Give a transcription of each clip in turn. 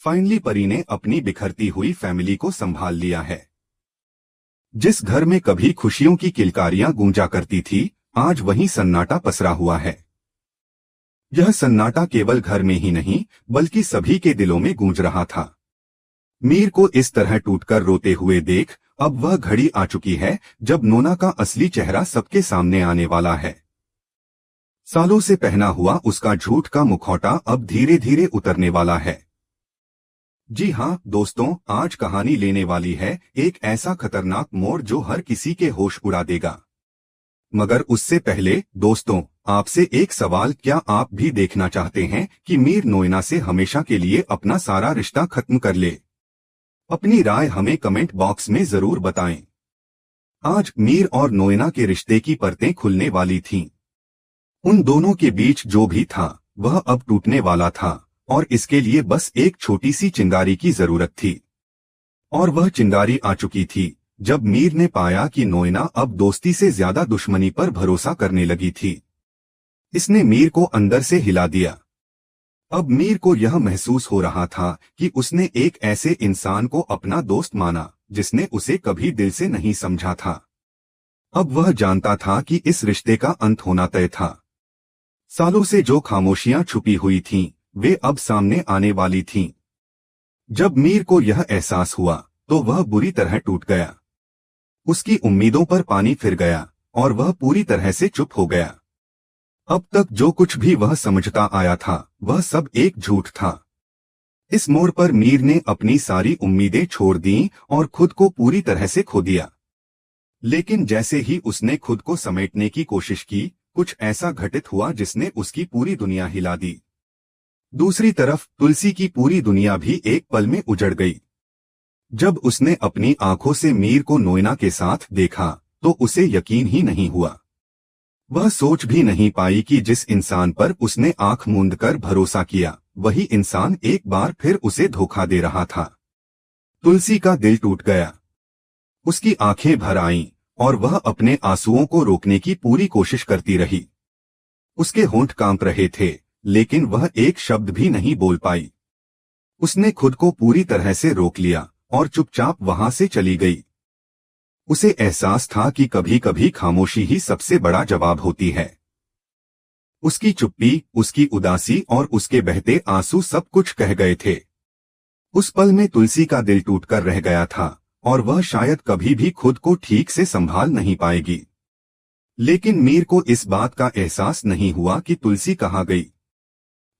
Finally परी ने अपनी बिखरती हुई फैमिली को संभाल लिया है। जिस घर में कभी खुशियों की किलकारियां गूंजा करती थी, आज वहीं सन्नाटा पसरा हुआ है। यह सन्नाटा केवल घर में ही नहीं बल्कि सभी के दिलों में गूंज रहा था। मीर को इस तरह टूटकर रोते हुए देख अब वह घड़ी आ चुकी है जब नोना का असली चेहरा सबके सामने आने वाला है। सालों से पहना हुआ उसका झूठ का मुखौटा अब धीरे धीरे उतरने वाला है। जी हाँ दोस्तों, आज कहानी लेने वाली है एक ऐसा खतरनाक मोड़ जो हर किसी के होश उड़ा देगा। मगर उससे पहले दोस्तों, आपसे एक सवाल, क्या आप भी देखना चाहते हैं कि मीर नोएना से हमेशा के लिए अपना सारा रिश्ता खत्म कर ले? अपनी राय हमें कमेंट बॉक्स में जरूर बताएं। आज मीर और नोएना के रिश्ते की परतें खुलने वाली थीं। उन दोनों के बीच जो भी था वह अब टूटने वाला था और इसके लिए बस एक छोटी सी चिंगारी की जरूरत थी। और वह चिंगारी आ चुकी थी जब मीर ने पाया कि नोएना अब दोस्ती से ज्यादा दुश्मनी पर भरोसा करने लगी थी। इसने मीर को अंदर से हिला दिया। अब मीर को यह महसूस हो रहा था कि उसने एक ऐसे इंसान को अपना दोस्त माना जिसने उसे कभी दिल से नहीं समझा था। अब वह जानता था कि इस रिश्ते का अंत होना तय था। सालों से जो खामोशियां छुपी हुई थीं, वे अब सामने आने वाली थीं। जब मीर को यह एहसास हुआ तो वह बुरी तरह टूट गया। उसकी उम्मीदों पर पानी फिर गया और वह पूरी तरह से चुप हो गया। अब तक जो कुछ भी वह समझता आया था वह सब एक झूठ था। इस मोड़ पर मीर ने अपनी सारी उम्मीदें छोड़ दी और खुद को पूरी तरह से खो दिया। लेकिन जैसे ही उसने खुद को समेटने की कोशिश की, कुछ ऐसा घटित हुआ जिसने उसकी पूरी दुनिया हिला दी। दूसरी तरफ तुलसी की पूरी दुनिया भी एक पल में उजड़ गई। जब उसने अपनी आंखों से मीर को नोएना के साथ देखा तो उसे यकीन ही नहीं हुआ। वह सोच भी नहीं पाई कि जिस इंसान पर उसने आंख मूंद कर भरोसा किया, वही इंसान एक बार फिर उसे धोखा दे रहा था। तुलसी का दिल टूट गया। उसकी आंखें भर आईं और वह अपने आंसुओं को रोकने की पूरी कोशिश करती रही। उसके होंठ कांप रहे थे लेकिन वह एक शब्द भी नहीं बोल पाई। उसने खुद को पूरी तरह से रोक लिया और चुपचाप वहां से चली गई। उसे एहसास था कि कभी कभी खामोशी ही सबसे बड़ा जवाब होती है। उसकी चुप्पी, उसकी उदासी और उसके बहते आंसू सब कुछ कह गए थे। उस पल में तुलसी का दिल टूटकर रह गया था और वह शायद कभी भी खुद को ठीक से संभाल नहीं पाएगी। लेकिन मीर को इस बात का एहसास नहीं हुआ कि तुलसी कहाँ गई।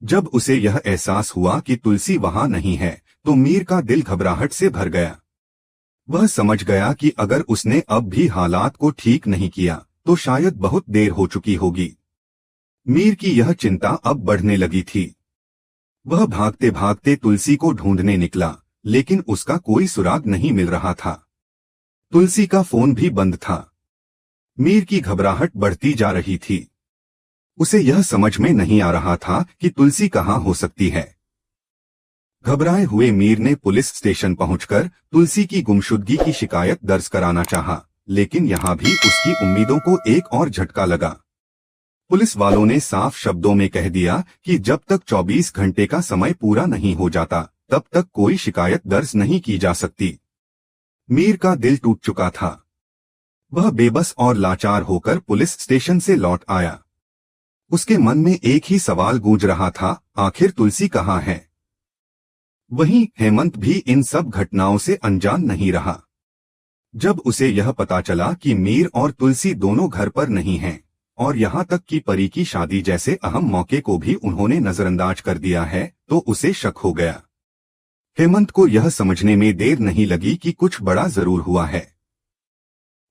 जब उसे यह एहसास हुआ कि तुलसी वहां नहीं है तो मीर का दिल घबराहट से भर गया। वह समझ गया कि अगर उसने अब भी हालात को ठीक नहीं किया तो शायद बहुत देर हो चुकी होगी। मीर की यह चिंता अब बढ़ने लगी थी। वह भागते भागते तुलसी को ढूंढने निकला लेकिन उसका कोई सुराग नहीं मिल रहा था। तुलसी का फोन भी बंद था। मीर की घबराहट बढ़ती जा रही थी। उसे यह समझ में नहीं आ रहा था कि तुलसी कहाँ हो सकती है। घबराए हुए मीर ने पुलिस स्टेशन पहुंचकर तुलसी की गुमशुदगी की शिकायत दर्ज कराना चाहा, लेकिन यहां भी उसकी उम्मीदों को एक और झटका लगा। पुलिस वालों ने साफ शब्दों में कह दिया कि जब तक 24 घंटे का समय पूरा नहीं हो जाता तब तक कोई शिकायत दर्ज नहीं की जा सकती। मीर का दिल टूट चुका था। वह बेबस और लाचार होकर पुलिस स्टेशन से लौट आया। उसके मन में एक ही सवाल गूंज रहा था, आखिर तुलसी कहाँ है? वहीं हेमंत भी इन सब घटनाओं से अनजान नहीं रहा। जब उसे यह पता चला कि मीर और तुलसी दोनों घर पर नहीं हैं और यहाँ तक कि परी की शादी जैसे अहम मौके को भी उन्होंने नजरअंदाज कर दिया है तो उसे शक हो गया। हेमंत को यह समझने में देर नहीं लगी कि कुछ बड़ा जरूर हुआ है।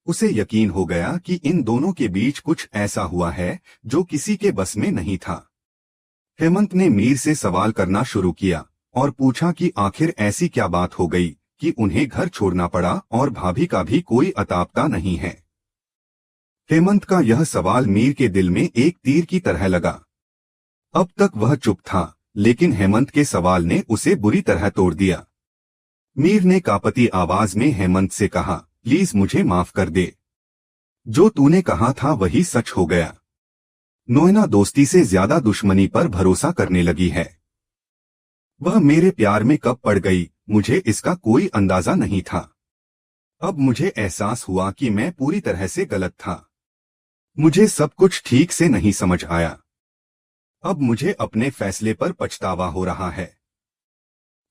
उसे यकीन हो गया कि इन दोनों के बीच कुछ ऐसा हुआ है जो किसी के बस में नहीं था। हेमंत ने मीर से सवाल करना शुरू किया और पूछा कि आखिर ऐसी क्या बात हो गई कि उन्हें घर छोड़ना पड़ा और भाभी का भी कोई अतापता नहीं है। हेमंत का यह सवाल मीर के दिल में एक तीर की तरह लगा। अब तक वह चुप था लेकिन हेमंत के सवाल ने उसे बुरी तरह तोड़ दिया। मीर ने कांपती आवाज में हेमंत से कहा, प्लीज मुझे माफ कर दे। जो तूने कहा था वही सच हो गया। नोएना दोस्ती से ज्यादा दुश्मनी पर भरोसा करने लगी है। वह मेरे प्यार में कब पड़ गई, मुझे इसका कोई अंदाजा नहीं था। अब मुझे एहसास हुआ कि मैं पूरी तरह से गलत था। मुझे सब कुछ ठीक से नहीं समझ आया। अब मुझे अपने फैसले पर पछतावा हो रहा है।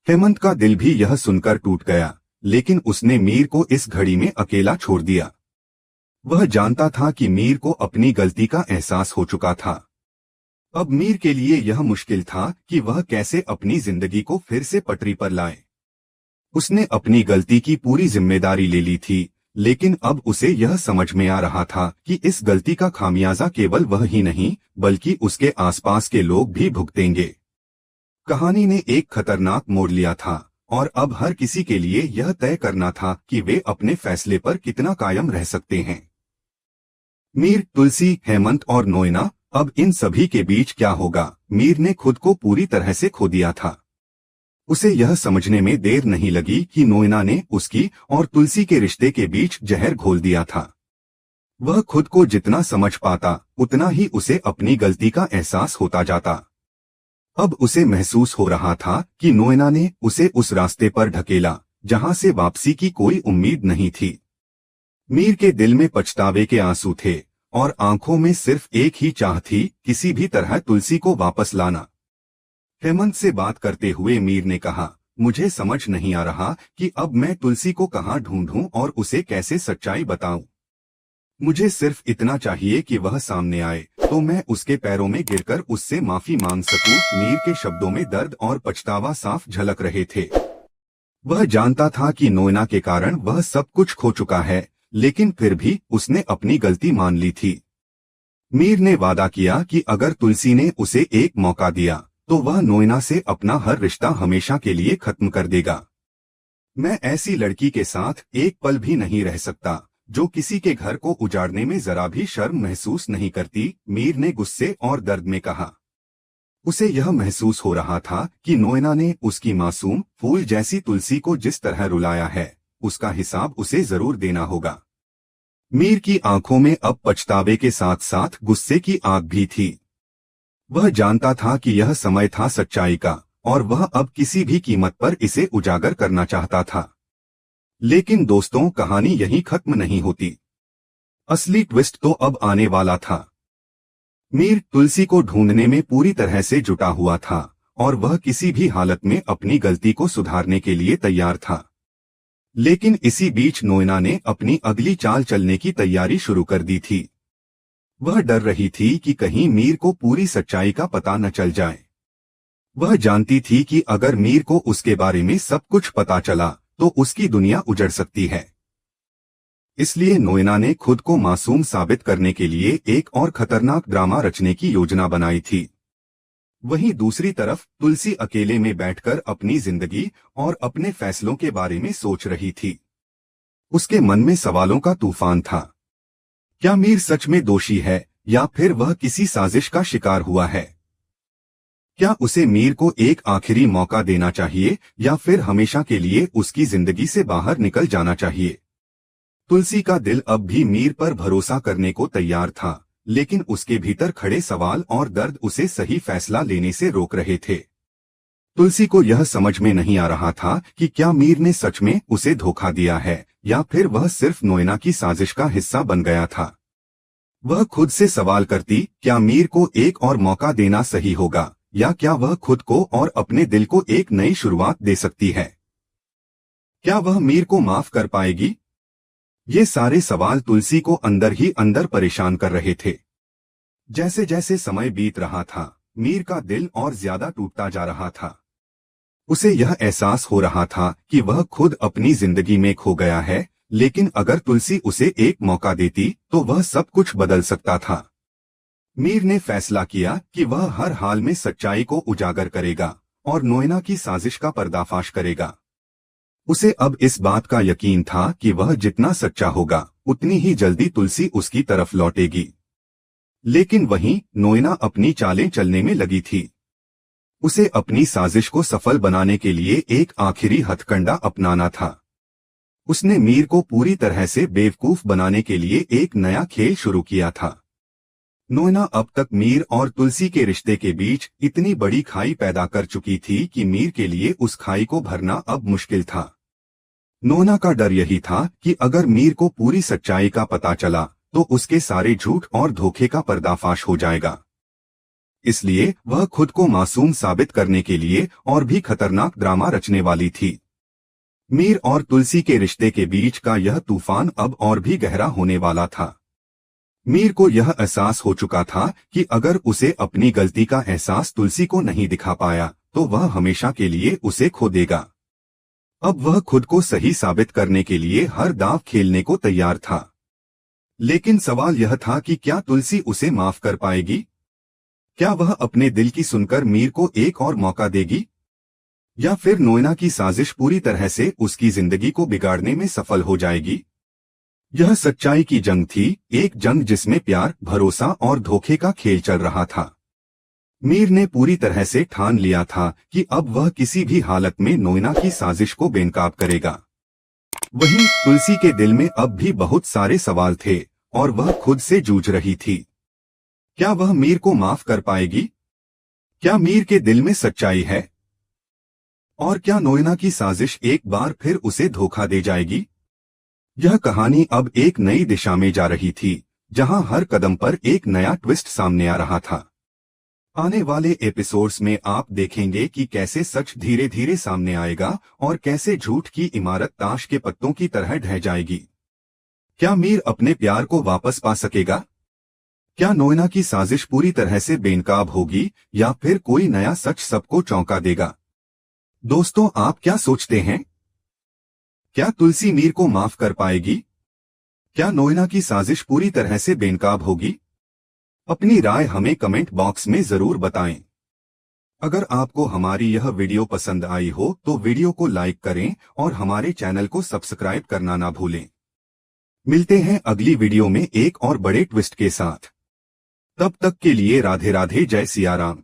हेमंत का दिल भी यह सुनकर टूट गया, लेकिन उसने मीर को इस घड़ी में अकेला छोड़ दिया। वह जानता था कि मीर को अपनी गलती का एहसास हो चुका था। अब मीर के लिए यह मुश्किल था कि वह कैसे अपनी जिंदगी को फिर से पटरी पर लाए। उसने अपनी गलती की पूरी जिम्मेदारी ले ली थी, लेकिन अब उसे यह समझ में आ रहा था कि इस गलती का खामियाजा केवल वह ही नहीं, बल्कि उसके आसपास के लोग भी भुगतेंगे। कहानी ने एक खतरनाक मोड़ लिया था, और अब हर किसी के लिए यह तय करना था कि वे अपने फैसले पर कितना कायम रह सकते हैं। मीर, तुलसी, हेमंत और नोएना, अब इन सभी के बीच क्या होगा? मीर ने खुद को पूरी तरह से खो दिया था। उसे यह समझने में देर नहीं लगी कि नोएना ने उसकी और तुलसी के रिश्ते के बीच जहर घोल दिया था। वह खुद को जितना समझ पाता, उतना ही उसे अपनी गलती का एहसास होता जाता। अब उसे महसूस हो रहा था कि नोएना ने उसे उस रास्ते पर ढकेला जहां से वापसी की कोई उम्मीद नहीं थी। मीर के दिल में पछतावे के आंसू थे, और आंखों में सिर्फ एक ही चाह थी, किसी भी तरह तुलसी को वापस लाना। हेमंत से बात करते हुए मीर ने कहा, मुझे समझ नहीं आ रहा कि अब मैं तुलसी को कहाँ ढूंढूं और उसे कैसे सच्चाई बताऊं। मुझे सिर्फ इतना चाहिए कि वह सामने आए तो मैं उसके पैरों में गिरकर उससे माफी मांग सकूं। मीर के शब्दों में दर्द और पछतावा साफ झलक रहे थे। वह जानता था कि नोएना के कारण वह सब कुछ खो चुका है, लेकिन फिर भी उसने अपनी गलती मान ली थी। मीर ने वादा किया कि अगर तुलसी ने उसे एक मौका दिया तो वह नोएना से अपना हर रिश्ता हमेशा के लिए खत्म कर देगा। मैं ऐसी लड़की के साथ एक पल भी नहीं रह सकता जो किसी के घर को उजाड़ने में जरा भी शर्म महसूस नहीं करती, मीर ने गुस्से और दर्द में कहा। उसे यह महसूस हो रहा था कि नोएना ने उसकी मासूम फूल जैसी तुलसी को जिस तरह रुलाया है, उसका हिसाब उसे जरूर देना होगा। मीर की आंखों में अब पछतावे के साथ साथ गुस्से की आग भी थी। वह जानता था कि यह समय था सच्चाई का, और वह अब किसी भी कीमत पर इसे उजागर करना चाहता था। लेकिन दोस्तों, कहानी यहीं खत्म नहीं होती। असली ट्विस्ट तो अब आने वाला था। मीर तुलसी को ढूंढने में पूरी तरह से जुटा हुआ था, और वह किसी भी हालत में अपनी गलती को सुधारने के लिए तैयार था। लेकिन इसी बीच नोएना ने अपनी अगली चाल चलने की तैयारी शुरू कर दी थी। वह डर रही थी कि कहीं मीर को पूरी सच्चाई का पता न चल जाए। वह जानती थी कि अगर मीर को उसके बारे में सब कुछ पता चला तो उसकी दुनिया उजड़ सकती है। इसलिए नोएना ने खुद को मासूम साबित करने के लिए एक और खतरनाक ड्रामा रचने की योजना बनाई थी। वहीं दूसरी तरफ तुलसी अकेले में बैठकर अपनी जिंदगी और अपने फैसलों के बारे में सोच रही थी। उसके मन में सवालों का तूफान था। क्या मीर सच में दोषी है, या फिर वह किसी साजिश का शिकार हुआ है? क्या उसे मीर को एक आखिरी मौका देना चाहिए, या फिर हमेशा के लिए उसकी जिंदगी से बाहर निकल जाना चाहिए? तुलसी का दिल अब भी मीर पर भरोसा करने को तैयार था, लेकिन उसके भीतर खड़े सवाल और दर्द उसे सही फैसला लेने से रोक रहे थे। तुलसी को यह समझ में नहीं आ रहा था कि क्या मीर ने सच में उसे धोखा दिया है, या फिर वह सिर्फ नोएना की साजिश का हिस्सा बन गया था। वह खुद से सवाल करती, क्या मीर को एक और मौका देना सही होगा, या क्या वह खुद को और अपने दिल को एक नई शुरुआत दे सकती है? क्या वह मीर को माफ कर पाएगी? ये सारे सवाल तुलसी को अंदर ही अंदर परेशान कर रहे थे। जैसे जैसे समय बीत रहा था, मीर का दिल और ज्यादा टूटता जा रहा था। उसे यह एहसास हो रहा था कि वह खुद अपनी जिंदगी में खो गया है, लेकिन अगर तुलसी उसे एक मौका देती तो वह सब कुछ बदल सकता था। मीर ने फैसला किया कि वह हर हाल में सच्चाई को उजागर करेगा और नोएना की साजिश का पर्दाफाश करेगा। उसे अब इस बात का यकीन था कि वह जितना सच्चा होगा, उतनी ही जल्दी तुलसी उसकी तरफ लौटेगी। लेकिन वहीं नोएना अपनी चालें चलने में लगी थी। उसे अपनी साजिश को सफल बनाने के लिए एक आखिरी हथकंडा अपनाना था। उसने मीर को पूरी तरह से बेवकूफ बनाने के लिए एक नया खेल शुरू किया था। नोएना अब तक मीर और तुलसी के रिश्ते के बीच इतनी बड़ी खाई पैदा कर चुकी थी कि मीर के लिए उस खाई को भरना अब मुश्किल था। नोएना का डर यही था कि अगर मीर को पूरी सच्चाई का पता चला तो उसके सारे झूठ और धोखे का पर्दाफाश हो जाएगा। इसलिए वह खुद को मासूम साबित करने के लिए और भी खतरनाक ड्रामा रचने वाली थी। मीर और तुलसी के रिश्ते के बीच का यह तूफान अब और भी गहरा होने वाला था। मीर को यह एहसास हो चुका था कि अगर उसे अपनी गलती का एहसास तुलसी को नहीं दिखा पाया तो वह हमेशा के लिए उसे खो देगा। अब वह खुद को सही साबित करने के लिए हर दांव खेलने को तैयार था। लेकिन सवाल यह था कि क्या तुलसी उसे माफ कर पाएगी? क्या वह अपने दिल की सुनकर मीर को एक और मौका देगी? या फिर नोएना की साजिश पूरी तरह से उसकी जिंदगी को बिगाड़ने में सफल हो जाएगी? यह सच्चाई की जंग थी, एक जंग जिसमें प्यार, भरोसा और धोखे का खेल चल रहा था। मीर ने पूरी तरह से ठान लिया था कि अब वह किसी भी हालत में नोएना की साजिश को बेनकाब करेगा। वहीं तुलसी के दिल में अब भी बहुत सारे सवाल थे और वह खुद से जूझ रही थी। क्या वह मीर को माफ कर पाएगी? क्या मीर के दिल में सच्चाई है? और क्या नोएना की साजिश एक बार फिर उसे धोखा दे जाएगी? यह कहानी अब एक नई दिशा में जा रही थी, जहां हर कदम पर एक नया ट्विस्ट सामने आ रहा था। आने वाले एपिसोड्स में आप देखेंगे कि कैसे सच धीरे धीरे सामने आएगा और कैसे झूठ की इमारत ताश के पत्तों की तरह ढह जाएगी। क्या मीर अपने प्यार को वापस पा सकेगा? क्या नोएना की साजिश पूरी तरह से बेनकाब होगी या फिर कोई नया सच सबको चौंका देगा? दोस्तों, आप क्या सोचते हैं? क्या तुलसी मीर को माफ कर पाएगी? क्या नोएना की साजिश पूरी तरह से बेनकाब होगी? अपनी राय हमें कमेंट बॉक्स में जरूर बताएं। अगर आपको हमारी यह वीडियो पसंद आई हो तो वीडियो को लाइक करें और हमारे चैनल को सब्सक्राइब करना ना भूलें। मिलते हैं अगली वीडियो में एक और बड़े ट्विस्ट के साथ। तब तक के लिए राधे राधे, जय सिया राम।